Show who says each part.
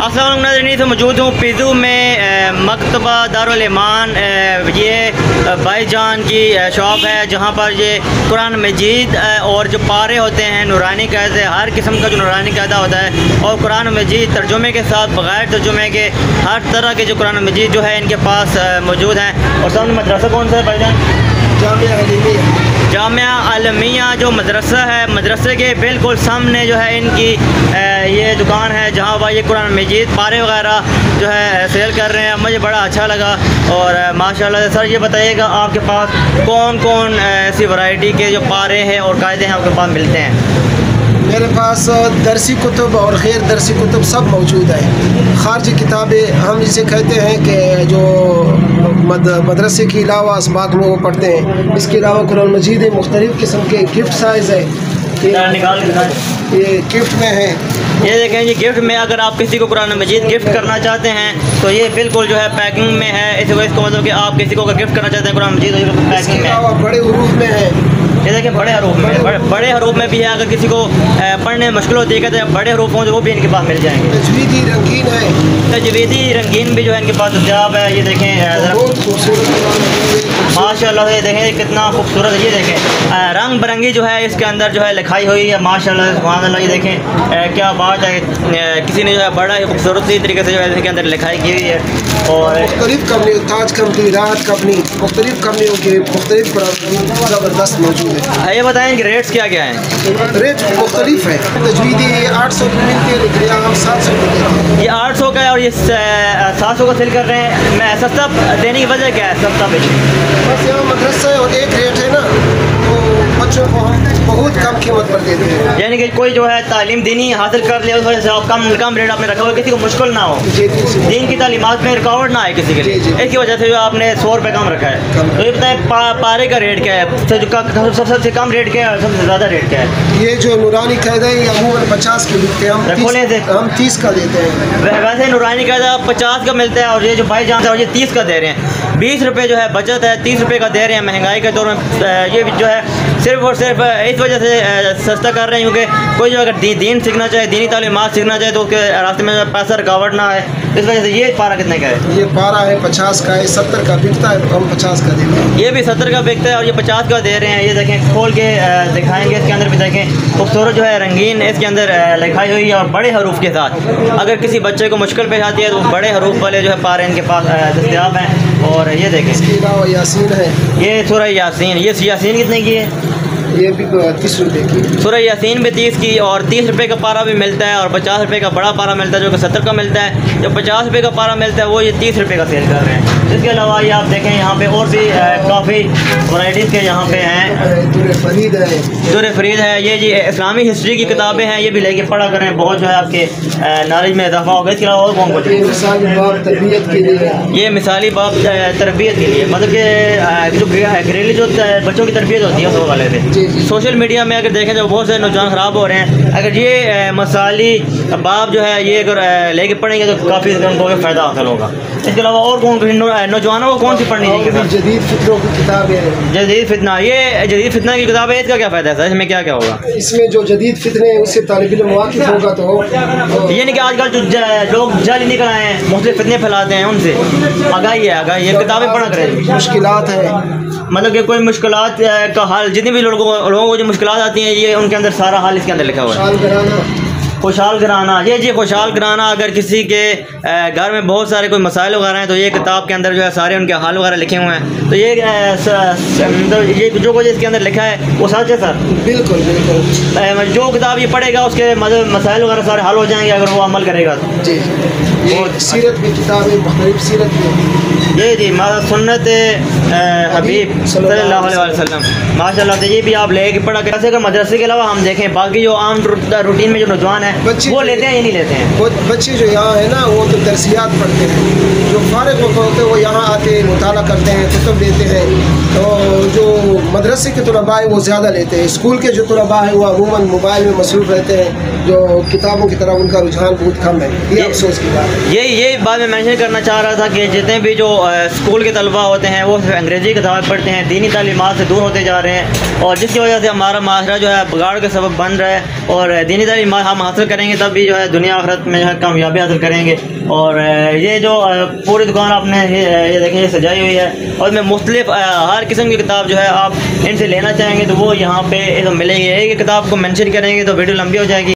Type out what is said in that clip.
Speaker 1: अस्सलाम वालेकुम नाज़रीन, तो मौजूद हूँ पिज़ू में मकतबा दारुल ईमान। ये भाईजान की शॉप है जहाँ पर ये कुरान मजीद और जो पारे होते हैं नूरानी कायदे, हर किस्म का जो नूरानी कायदा होता है और कुरान मजीद तर्जुमे के साथ बग़ैर तर्जुमे के हर तरह के जो कुरान मजीद जो है इनके पास मौजूद हैं। और सामने मदरसा कौन सा है भाईजान? जामिया अलमिया जो मदरसा है, मदरसे के बिल्कुल सामने जो है इनकी ये दुकान है जहाँ पर ये कुरान मजीद पारे वगैरह जो है सेल कर रहे हैं। मुझे बड़ा अच्छा लगा और माशाल्लाह। सर ये बताइएगा आपके पास कौन कौन ऐसी वैरायटी के जो पारे हैं और कायदे हैं आपके पास मिलते हैं?
Speaker 2: मेरे पास दरसी कुतुब और गैर दरसी कुतुब सब मौजूद है। खारजी किताबें हम जिसे कहते हैं कि जो मदरसे के अलावा असबाक में वो पढ़ते हैं, इसके अलावा कुरान मजीद है, मुख्तलिफ़ किस्म के गिफ्ट साइज़ है। ये गिफ्ट में है,
Speaker 1: ये देखें ये गिफ्ट में अगर आप किसी को कुरान मजीद गिफ्ट करना चाहते हैं तो ये बिल्कुल जो है पैकिंग में है। इसको मतलब कि आप किसी को गिफ्ट करना चाहते हैं कुरान मजीद तो पैकिंग में है।
Speaker 2: बड़े हरूफ में है,
Speaker 1: ये देखें बड़े हरूफ में, बड़े हरूफ में भी है। अगर किसी को पढ़ने में मुश्किल होती है तो बड़े हरूफ हों तो वो भी इनके पास मिल जाएंगे।
Speaker 2: तजवीदी रंगीन है,
Speaker 1: तजवीदी रंगीन भी जो है इनके पास दस्तियाब है। ये देखें माशाल्लाह, ये देखें कितना खूबसूरत है। ये देखें रंग बिरंगी जो है इसके अंदर जो है लिखाई हुई है माशाल्लाह सुभान अल्लाह। ये देखें क्या बात है, किसी ने जो है बड़ा ही खूबसूरत तरीके से जो है इसके अंदर लिखाई की हुई है। और
Speaker 2: मुख्तलिफ कंपनी, ताज कंपनी, राहत कंपनी, मुख्तलिफ कंपनियों के मुख्तलिफ ज़बरदस्त मौजूद है।
Speaker 1: ये बताएं कि रेट्स क्या क्या हैं?
Speaker 2: रेट मुख्तलिफ है। तजवीदी 800 की मिलती है लेकिन हम 700 की देते हैं।
Speaker 1: ये 800 का है और ये 700 का सेल कर रहे हैं। मैं सस्ता देने की वजह क्या है? सस्ता बेचने
Speaker 2: बस यहाँ मदरसा है और एक रेट है ना, तो बच्चों को हम बहुत कम कीमत पर देते हैं।
Speaker 1: यानी कि कोई जो है तालीम दीनी हासिल कर ले उस वजह से आप कम रेट आपने रखा हुआ, किसी को मुश्किल ना हो, दीन की तालीमात में रुकावट ना आए किसी के लिए, इसकी वजह से जो आपने 100 रुपये कम रखा है। तो ये बताएं पारे का रेट क्या है? सबसे कम रेट क्या है, सबसे ज़्यादा रेट क्या है?
Speaker 2: ये जो नूरानी कायदा है अमूमन 50 के बिकते हैं, हम 30 का देते हैं।
Speaker 1: वैसे नूरानी कायदा 50 का मिलता है और ये जो भाईजान है ये 30 का दे रहे हैं। 20 रुपये जो है बचत है, 30 रुपये का दे रहे हैं महंगाई के दौर में। ये जो है सिर्फ और सिर्फ इस वजह से सस्ता कर रहे हैं क्योंकि कोई जो अगर दीन सीखना चाहे, दीनी तालीमात सीखना चाहे तो उसके रास्ते में पैसा रुकावट ना आए, इस वजह से। ये पारा कितने का है?
Speaker 2: ये पारा है 50 का है, 70 का बिकता है तो हम 50 का देते हैं।
Speaker 1: ये भी 70 का बिकता है और ये 50 का दे रहे हैं। ये देखें खोल के दिखाएंगे, इसके अंदर भी देखें खूबसूरत जो है रंगीन इसके अंदर लिखाई हुई है और बड़े हरूफ के साथ। अगर किसी बच्चे को मुश्किल पेश आती है तो बड़े हरूफ वाले जो है पारे इनके पास दस्तियाब हैं। और ये देखें
Speaker 2: इसके अलावा यासीन है,
Speaker 1: ये सूरह यासीन। ये यासीन कितने की है?
Speaker 2: ये भी 30 रुपये की।
Speaker 1: सूरह यासीन भी 30 की और 30 रुपये का पारा भी मिलता है और 50 रुपये का बड़ा पारा मिलता है जो कि 70 का मिलता है। जो 50 रुपये का पारा मिलता है वो ये 30 रुपये का सेल कर रहे हैं। इसके अलावा ये आप देखें यहाँ पे और भी काफ़ी वैराइटीज़ के यहाँ पे हैं।
Speaker 2: दुर फरीद है,
Speaker 1: दुर फरीद है। ये जी इस्लामी हिस्ट्री की किताबें हैं, ये भी लेके पढ़ा करें, बहुत जो है आपके नॉलेज में इजाफा होगा। इसके अलावा और कौन कौन?
Speaker 2: ये मिसाली बाब तरबियत के लिए,
Speaker 1: ये मिसाली बाब तरबियत के लिए, मतलब कि जो घरेलू जो बच्चों की तरबियत होती है उस वाले से। सोशल मीडिया में अगर देखें तो बहुत से नौजवान ख़राब हो रहे हैं। अगर ये मसाली बाब जो है ये अगर लेके पढ़ेंगे तो काफ़ी उनको फ़ायदा हासिल होगा। इसके अलावा और कौन नौजवानों को कौन सी पढ़नी चाहिए?
Speaker 2: जदीद फितरों की किताब है,
Speaker 1: जदीद फितना। ये जदीद फितना की किताब है, इसका क्या फ़ायदा है सर? इसमें क्या क्या होगा?
Speaker 2: इसमें जो जदीद फितने हैं उससे तालिब इल्म वाकिफ़ होगा तो
Speaker 1: यानी कि आजकल जो लोग जाली निकल आए हैं, मुख्तलिफ फितने फैलाते हैं, उनसे आगाही है। आगाही ये किताबें पढ़ा करें।
Speaker 2: मुश्किलात है,
Speaker 1: मतलब कि कोई मुश्किलात का हल, जितनी भी लोगों को जो मुश्किलात आती हैं ये उनके अंदर सारा हाल इसके अंदर लिखा हुआ है। खुशहाल घराना, ये जी खुशहाल घराना। अगर किसी के घर में बहुत सारे कोई मसाइल वगैरह हैं तो ये किताब के अंदर जो है सारे उनके हाल वगैरह लिखे हुए हैं। तो ये जो कुछ इसके अंदर लिखा है वो सच है सर?
Speaker 2: बिल्कुल बिल्कुल।
Speaker 1: जो किताब ये पढ़ेगा उसके मसाइल वगैरह सारे हल हो जाएंगे अगर वो अमल करेगा।
Speaker 2: जी और सीरत की किताब है, मुख्तलिफ सीरत में।
Speaker 1: जी सुन्नत हबीब सल्लल्लाहु अलैहि वसल्लम माशाल्लाह। तो ये भी आप लेके पढ़ा कैसे का मदरसे के अलावा हम देखें बाकी जो आम रूटीन में जो नौजवान है वो लेते हैं या नहीं लेते हैं?
Speaker 2: बच्चे जो यहाँ है ना वो तो दरसियात पढ़ते हैं, जो फारिग होते हैं वो यहाँ आते हैं, मुताला करते हैं, कुतुब लेते हैं। तो जो मदरसे के तलबा है वो ज़्यादा लेते हैं। स्कूल के जो तलबा है वो अमूमन मोबाइल में मसरूफ़ रहते हैं, जो किताबों की तरफ उनका रुझान बहुत कम है। ये अफसोस की बात है।
Speaker 1: यही बात मैं मेंशन करना चाह रहा था कि जितने भी जो स्कूल के तलबा होते हैं वो सिर्फ अंग्रेज़ी किताबें पढ़ते हैं, दीनी तालीमात से दूर होते जा रहे हैं और जिसकी वजह से हमारा माशरा जो है बिगाड़ के सबब बन रहा है और दीनी तालीमात हम हासिल हासिल करेंगे तभी जो है दुनिया आखिरत में जो है कामयाबी हासिल करेंगे। और ये जो पूरी दुकान आपने ये देखें ये सजाई हुई है और में मुख्तलिफ हर किस्म की किताब जो है आप इनसे लेना चाहेंगे तो वो यहाँ पे मिलेगी। एक किताब को मेंशन करेंगे तो वीडियो लंबी हो जाएगी।